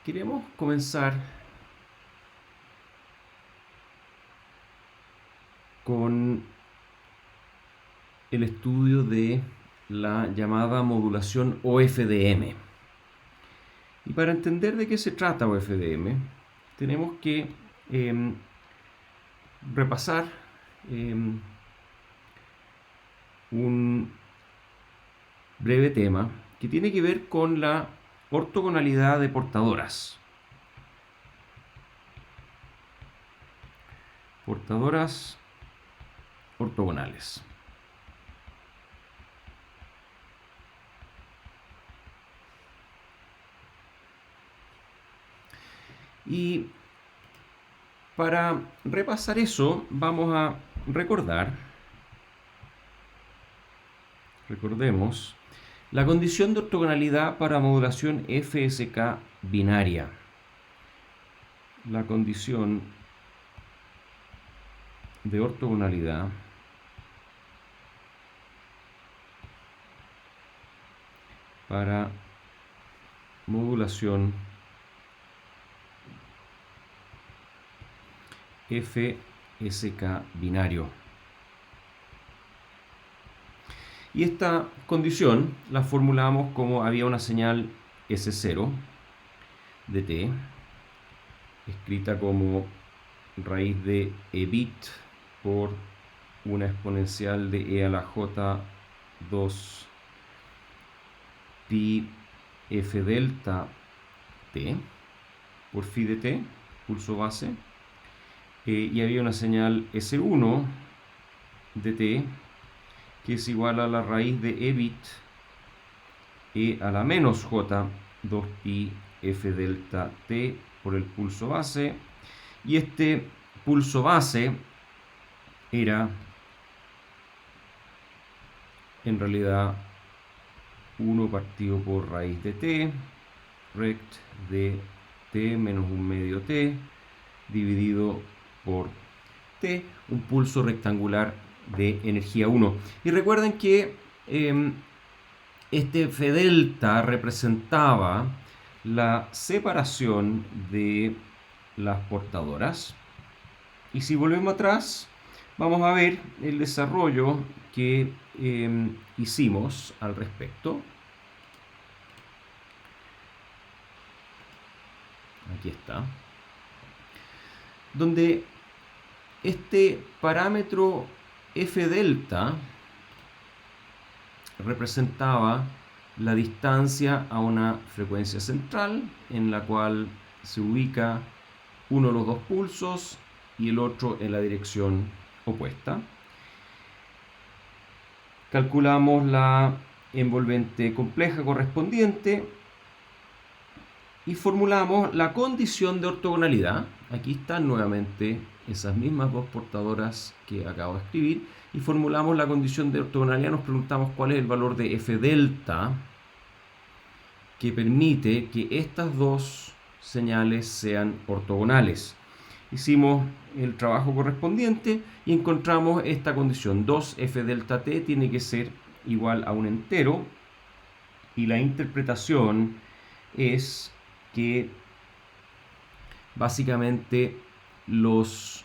Queremos comenzar con el estudio de la llamada modulación OFDM. Y para entender de qué se trata OFDM, tenemos que repasar un breve tema que tiene que ver con la ortogonalidad de portadoras. Portadoras ortogonales. Y para repasar eso, vamos a recordemos, la condición de ortogonalidad para modulación FSK binaria. La condición de ortogonalidad para modulación FSK binario. Y esta condición la formulamos como había una señal S0 de t, escrita como raíz de e bit por una exponencial de e a la j 2 pi f delta t por phi de t, pulso base, y había una señal S1 de t que es igual a la raíz de e bit e a la menos j 2 pi f delta t por el pulso base, y este pulso base era en realidad 1 partido por raíz de t rect de t menos un medio t dividido por t, un pulso rectangular de energía 1. Y recuerden que este F delta representaba la separación de las portadoras. Y si volvemos atrás, vamos a ver el desarrollo que hicimos al respecto. Aquí está. Donde este parámetro F delta representaba la distancia a una frecuencia central en la cual se ubica uno de los dos pulsos y el otro en la dirección opuesta. Calculamos la envolvente compleja correspondiente y formulamos la condición de ortogonalidad. Aquí están nuevamente esas mismas dos portadoras que acabo de escribir, y formulamos la condición de ortogonalidad. Nos preguntamos cuál es el valor de F delta que permite que estas dos señales sean ortogonales. Hicimos el trabajo correspondiente y encontramos esta condición: 2f delta t tiene que ser igual a un entero, y la interpretación es que básicamente los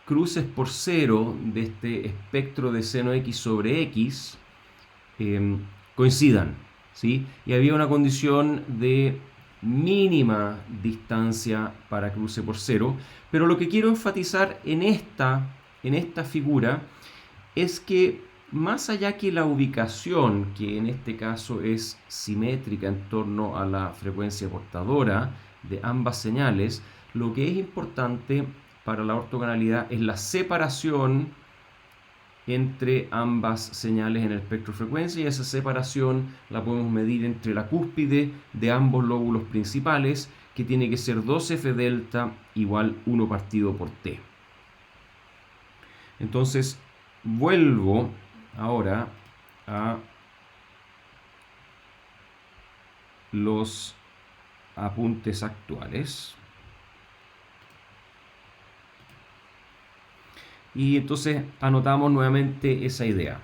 cruces por cero de este espectro de seno x sobre x coincidan, ¿sí? Y había una condición de mínima distancia para cruce por cero, pero lo que quiero enfatizar en esta figura es que más allá que la ubicación, que en este caso es simétrica en torno a la frecuencia portadora de ambas señales, lo que es importante para la ortogonalidad es la separación entre ambas señales en el espectro de frecuencia, y esa separación la podemos medir entre la cúspide de ambos lóbulos principales, que tiene que ser 2f delta igual 1 partido por t. Entonces vuelvo ahora a los apuntes actuales. Y entonces anotamos nuevamente esa idea.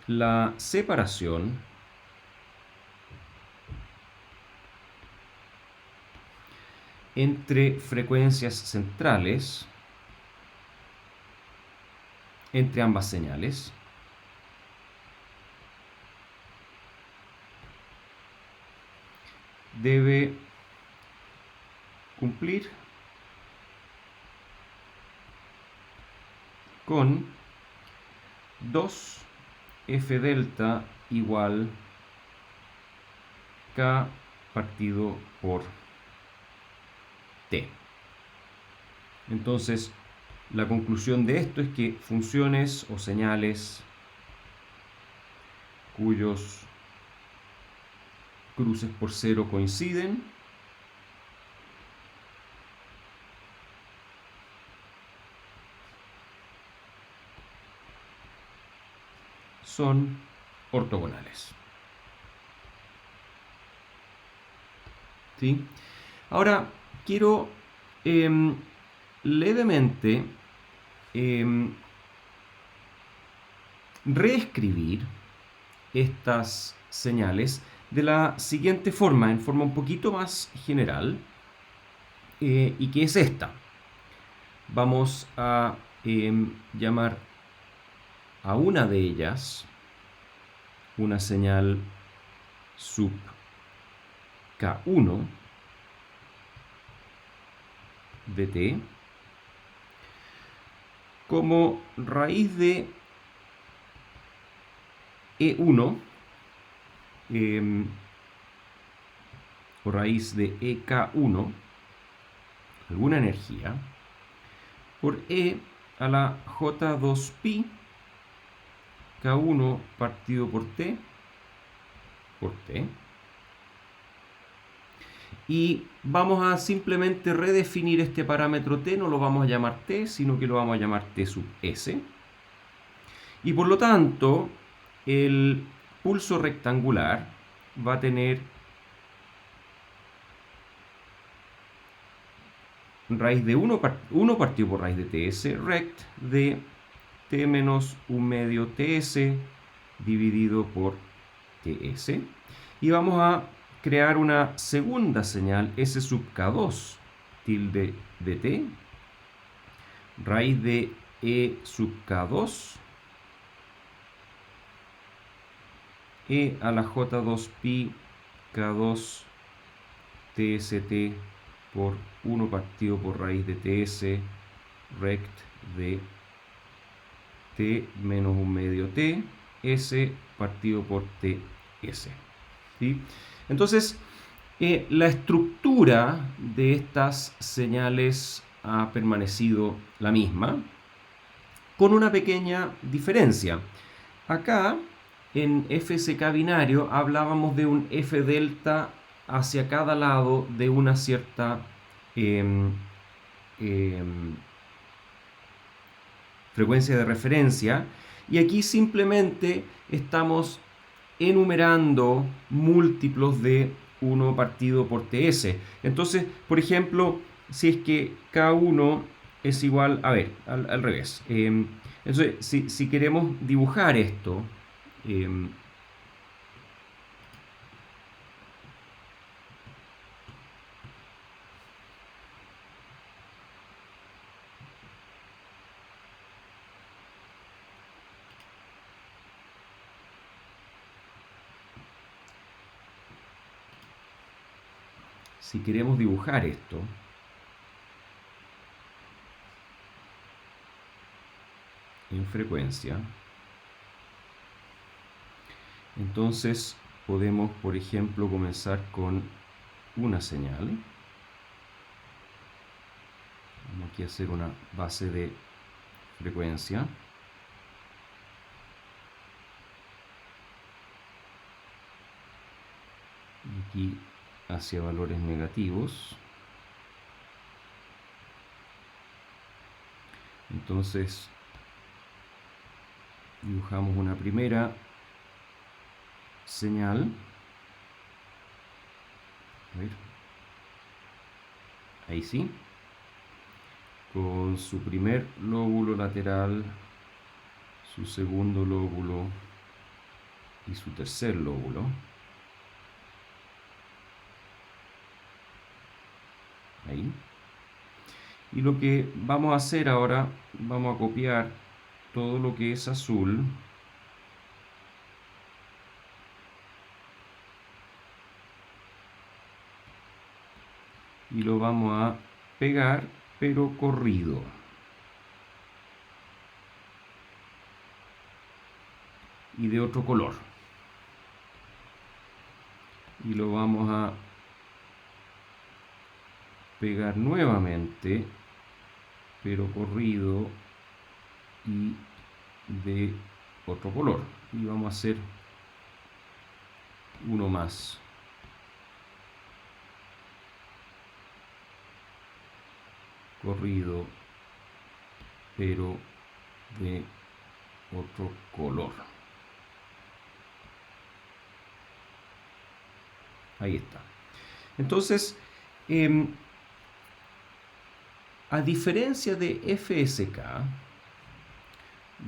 La separación entre frecuencias centrales, entre ambas señales. Debe cumplir con 2 f delta igual k partido por t. Entonces, la conclusión de esto es que funciones o señales cuyos cruces por cero coinciden son ortogonales. ¿Sí? Ahora quiero levemente reescribir estas señales de la siguiente forma, en forma un poquito más general, y que es esta. Vamos a llamar a una de ellas una señal sub K1 de t como raíz de E1 o raíz de EK1, alguna energía, por E a la J2pi K1 partido por T, y vamos a simplemente redefinir este parámetro T, no lo vamos a llamar T, sino que lo vamos a llamar T sub S. Y por lo tanto, el pulso rectangular va a tener raíz de 1 partido por raíz de TS rect de T menos 1 medio TS dividido por TS. Y vamos a crear una segunda señal S sub K2 tilde de T, raíz de E sub K2 E a la J2pi K2 TST por 1 partido por raíz de TS rect de T menos 1 medio T S partido por TS. ¿Sí? Entonces, la estructura de estas señales ha permanecido la misma, con una pequeña diferencia. Acá, en FSK binario, hablábamos de un F delta hacia cada lado de una cierta frecuencia de referencia, y aquí simplemente estamos enumerando múltiplos de 1 partido por TS. Entonces, por ejemplo, si es que K1 es igual, a ver, al revés. Entonces, si queremos dibujar esto, si queremos dibujar esto, en frecuencia, entonces podemos, por ejemplo, comenzar con una señal. Vamos aquí a hacer una base de frecuencia. Aquí hacia valores negativos. Entonces dibujamos una primera señal. A ver. Ahí sí. Con su primer lóbulo lateral, su segundo lóbulo y su tercer lóbulo. Ahí. Y lo que vamos a hacer ahora, vamos a copiar todo lo que es azul. Y lo vamos a pegar, pero corrido. Y de otro color. Y lo vamos a pegar nuevamente, pero corrido y de otro color. Y vamos a hacer uno más. Corrido, pero de otro color. Ahí está. Entonces, a diferencia de FSK,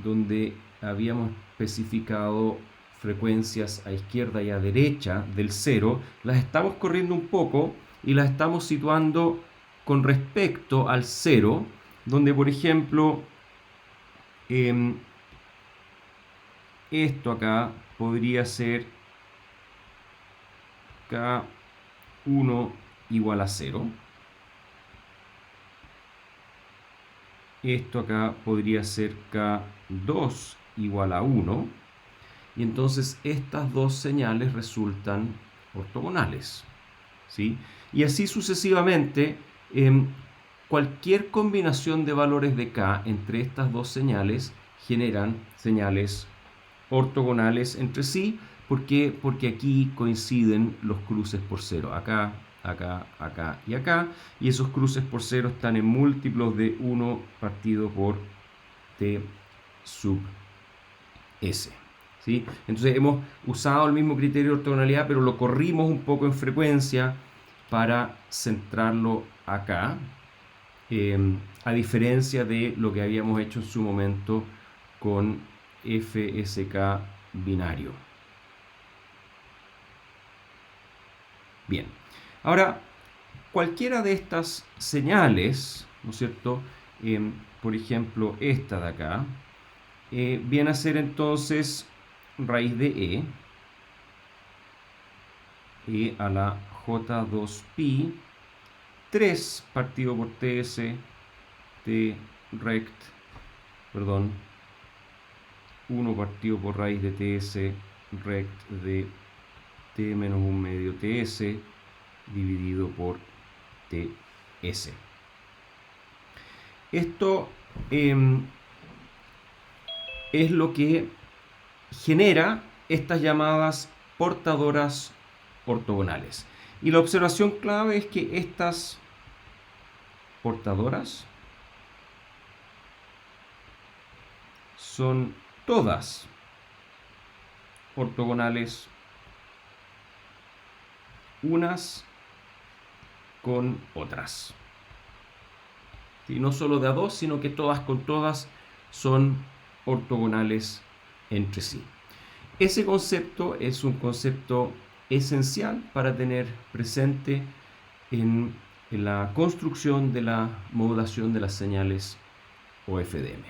donde habíamos especificado frecuencias a izquierda y a derecha del 0, las estamos corriendo un poco y las estamos situando con respecto al 0, donde por ejemplo esto acá podría ser K1 igual a 0. Esto acá podría ser K2 igual a 1. Y entonces estas dos señales resultan ortogonales, ¿sí? Y así sucesivamente, cualquier combinación de valores de K entre estas dos señales generan señales ortogonales entre sí. ¿Por qué? Porque aquí coinciden los cruces por 0. Acá, acá, acá y acá. Y esos cruces por 0 están en múltiplos de 1 partido por T sub S. ¿Sí? Entonces hemos usado el mismo criterio de ortogonalidad, pero lo corrimos un poco en frecuencia para centrarlo acá, a diferencia de lo que habíamos hecho en su momento con FSK binario. Bien, ahora cualquiera de estas señales, ¿no es cierto? Por ejemplo, esta de acá, viene a ser entonces raíz de e a la j2pi, 3 partido por ts, t rect, perdón, 1 partido por raíz de ts rect de t menos 1 medio ts dividido por ts. Esto es lo que genera estas llamadas portadoras ortogonales. Y la observación clave es que estas portadoras son todas ortogonales unas con otras. Y no solo de a dos, sino que todas con todas son ortogonales entre sí. Ese concepto es un concepto esencial para tener presente en la construcción de la modulación de las señales OFDM.